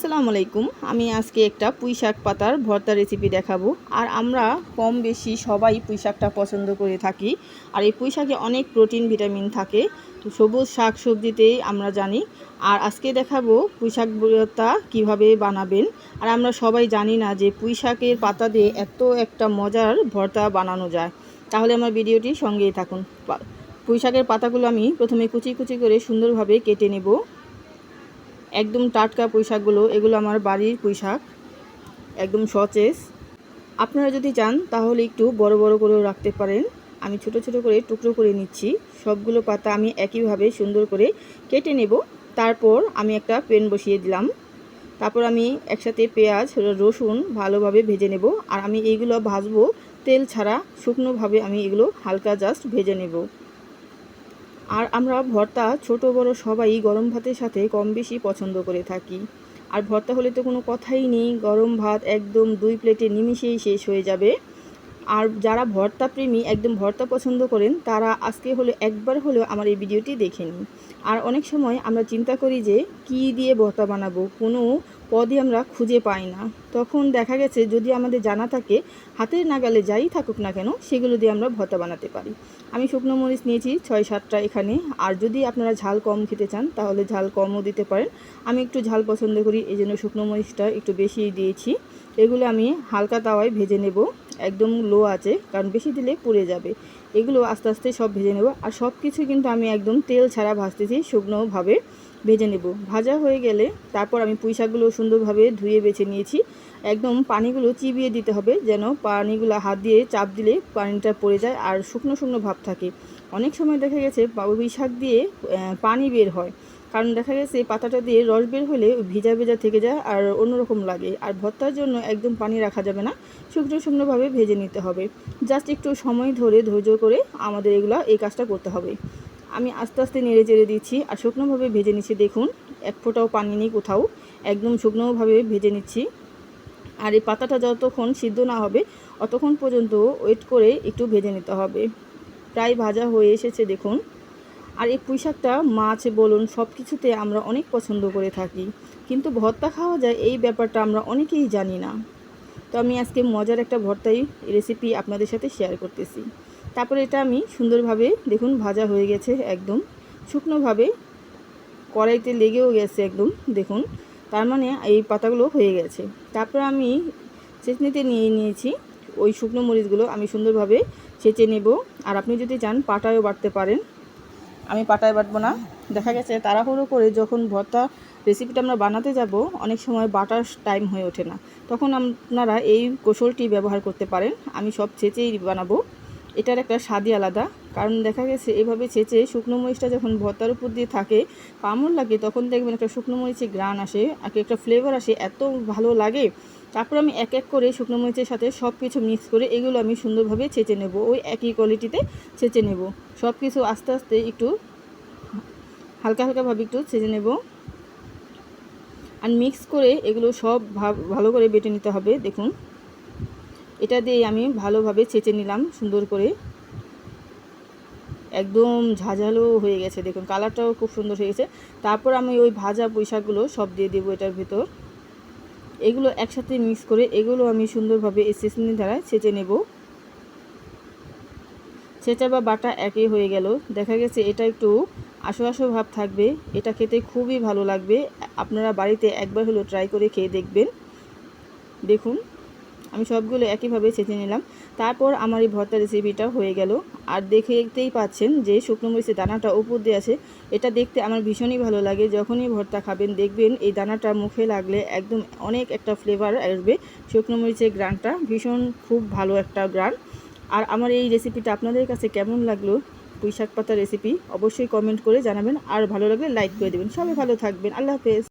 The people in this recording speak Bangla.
আসসালামু আলাইকুম। আমি আজকে একটা পুঁই শাক পাতার ভর্তা রেসিপি দেখাবো। আর আমরা কম বেশি সবাই পুঁই শাকটা পছন্দ করে থাকি। আর এই পুঁই শাকে অনেক প্রোটিন ভিটামিন থাকে, তো সবুজ শাক সবজিতেই আমরা জানি। আর আজকে দেখাবো পুঁই শাক ভর্তা কীভাবে বানাবেন। আর আমরা সবাই জানি না যে পুঁই শাকের পাতা দিয়ে এত একটা মজার ভর্তা বানানো যায়। তাহলে আমার ভিডিওটি সঙ্গেই থাকুন। পুঁই শাকের পাতাগুলো আমি প্রথমে কুচি কুচি করে সুন্দরভাবে কেটে নেব। একদম টাটকা পুঁই শাকগুলো, এগুলো আমার বাড়ির পুঁই শাক, একদম সতেজ। আপনারা যদি চান তাহলে একটু বড় বড় করেও রাখতে পারেন। আমি ছোট ছোট করে টুকরো করে নিচ্ছি। সবগুলো পাতা আমি একইভাবে সুন্দর করে কেটে নেব। তারপর আমি একটা প্যান বসিয়ে দিলাম। তারপর আমি একসাথে পেঁয়াজ রসুন ভালোভাবে ভেজে নেব। আর আমি এইগুলো ভাজবো তেল ছাড়া, শুকনোভাবে আমি এগুলো হালকা জাস্ট ভেজে নেব। আর আমরা ভর্তা ছোট বড় সবাই গরম ভাতের সাথে কম বেশি পছন্দ করে থাকি। আর ভর্তা হলে তো কোনো কথাই নেই, গরম ভাত একদম 2 প্লেটে নিমিষেই শেষ হয়ে যাবে। আর যারা ভর্তা প্রেমী, একদম ভর্তা পছন্দ করেন, তারা আজকে হলে একবার হলেও আমার এই ভিডিওটি দেখে নিন। আর অনেক সময় আমরা চিন্তা করি যে কী দিয়ে ভর্তা বানাবো, কোনো পদই আমরা খুঁজে পাই না। তখন দেখা গেছে যদি আমাদের জানা থাকে, হাতের নাগালে যাই থাকুক না কেন, সেগুলো দিয়ে আমরা ভর্তা বানাতে পারি। আমি শুকনো মরিচ নিয়েছি 6-7টা এখানে। আর যদি আপনারা ঝাল কম খেতে চান তাহলে ঝাল কমও দিতে পারেন। আমি একটু ঝাল পছন্দ করি, এই জন্য শুকনো মরিচটা একটু বেশি দিয়েছি। এগুলো আমি হালকা তাওয়ায় ভেজে নেব, একদম লো আছে, কারণ বেশি দিলে পুড়ে যাবে। এগুলো আস্তে আস্তে সব ভেজে নেব। আর সব কিছু কিন্তু আমি একদম তেল ছাড়া ভাজতেছি, শুকনোভাবে ভেজে নেব। ভাজা হয়ে গেলে তারপর আমি পুঁই শাকগুলো সুন্দরভাবে ধুয়ে বেছে নিয়েছি। একদম পানিগুলো চিবিয়ে দিতে হবে, যেন পানিগুলো হাত দিয়ে চাপ দিলে পানিটা পড়ে যায় আর শুকনো শুকনো ভাব থাকে। অনেক সময় দেখা গেছে পুঁই শাক দিয়ে পানি বের হয়, কারণ দেখা গেছে এই পাতাটা দিয়ে রস বের হলে ভিজা ভেজা থেকে যায় আর অন্যরকম লাগে। আর ভর্তার জন্য একদম পানি রাখা যাবে না, শুকনো শুকনোভাবে ভেজে নিতে হবে। জাস্ট একটু সময় ধরে ধৈর্য করে আমাদের এই কাজটা করতে হবে। আমি আস্তে আস্তে নেড়ে চেড়ে দিচ্ছি আর শুকনোভাবে ভেজে নিচ্ছি। দেখুন, এক ফোঁটাও পানি নেই কোথাও, একদম শুকনোভাবে ভেজে নিচ্ছি। আর এই পাতাটা যতক্ষণ সিদ্ধ না হবে অতক্ষণ পর্যন্ত ওয়েট করে একটু ভেজে নিতে হবে। প্রায় ভাজা হয়ে এসেছে দেখুন। আর এই পুঁই শাকটা মাছ বলুন সব কিছুতে আমরা অনেক পছন্দ করে থাকি, কিন্তু ভর্তা খাওয়া যায় এই ব্যাপারটা আমরা অনেকেই জানি না। তো আমি আজকে মজার একটা ভর্তাই রেসিপি আপনাদের সাথে শেয়ার করতেছি। তারপরে এটা আমি সুন্দরভাবে দেখুন ভাজা হয়ে গেছে, একদম শুকনোভাবে কড়াইতে লেগেও গেছে একদম, দেখুন। তার মানে এই পাতাগুলো হয়ে গেছে। তারপর আমি ছেঁচনিতে নিয়েছি ওই শুকনো মরিচগুলো, আমি সুন্দরভাবে ছেঁচে নেব। আর আপনি যদি চান পাটায়ও বাটতে পারেন, আমি পাটায় বাটবো না। দেখা গেছে তাড়াহুড়ো করে যখন ভর্তা রেসিপিটা আমরা বানাতে যাব, অনেক সময় বাটার টাইম হয়ে ওঠে না, তখন আপনারা এই কৌশলটি ব্যবহার করতে পারেন। আমি সব ছেঁচেই বানাবো, এটার একটা স্বাদই আলাদা। কারণ দেখা গেছে এভাবে ছেঁচে শুকনো মরিচটা যখন ভর্তার উপর দিয়ে থাকে, কামড় লাগে, তখন দেখবেন একটা শুকনো মরিচের গ্রান আসে, একটা ফ্লেভার আসে, এত ভালো লাগে। তারপর আমি এক এক করে শুকনো মরিচের সাথে সব কিছু মিক্স করে এগুলো আমি সুন্দরভাবে ছেঁচে নেব, ওই একই কোয়ালিটিতে ছেঁচে নেব। সব কিছু আস্তে আস্তে একটু হালকা হালকাভাবে একটু ছেঁচে নেব। আর মিক্স করে এগুলো সব ভালো করে বেটে নিতে হবে। দেখুন, এটা দিয়ে আমি ভালোভাবে ছেঁচে নিলাম সুন্দর করে, একদম ঝাঁঝালো হয়ে গেছে। দেখুন কালারটাও খুব সুন্দর হয়ে গেছে। তারপর আমি ওই ভাজা পুঁই শাকগুলো সব দিয়ে দেবো এটার ভিতর। এগুলো একসাথে মিক্স করে এগুলো আমি সুন্দরভাবে এই ছেঁচনি দ্বারা ছেঁচে নেব। ছেঁচা বা বাটা একই হয়ে গেল। দেখা গেছে এটা একটু আশো আশো ভাব থাকবে, এটা খেতে খুবই ভালো লাগবে। আপনারা বাড়িতে একবার হলেও ট্রাই করে খেয়ে দেখবেন। দেখুন আমি সবগুলো একইভাবে ছেঁচে নিলাম। তারপর আমার এই ভর্তা রেসিপিটা হয়ে গেল। আর দেখতেই পাচ্ছেন যে শুকনো মরিচের দানাটা উপর দিয়ে আছে, এটা দেখতে আমার ভীষণই ভালো লাগে। যখনই ভর্তা খাবেন দেখবেন এই দানাটা মুখে লাগলে একদম অনেক একটা ফ্লেভার আসবে। শুকনো মরিচের গ্রানটা ভীষণ খুব ভালো একটা গ্রান। আর আমার এই রেসিপিটা আপনাদের কাছে কেমন লাগলো, পুঁই শাক পাতা রেসিপি, অবশ্যই কমেন্ট করে জানাবেন। আর ভালো লাগলে লাইক করে দেবেন। সবাই ভালো থাকবেন। আল্লাহ হাফেজ।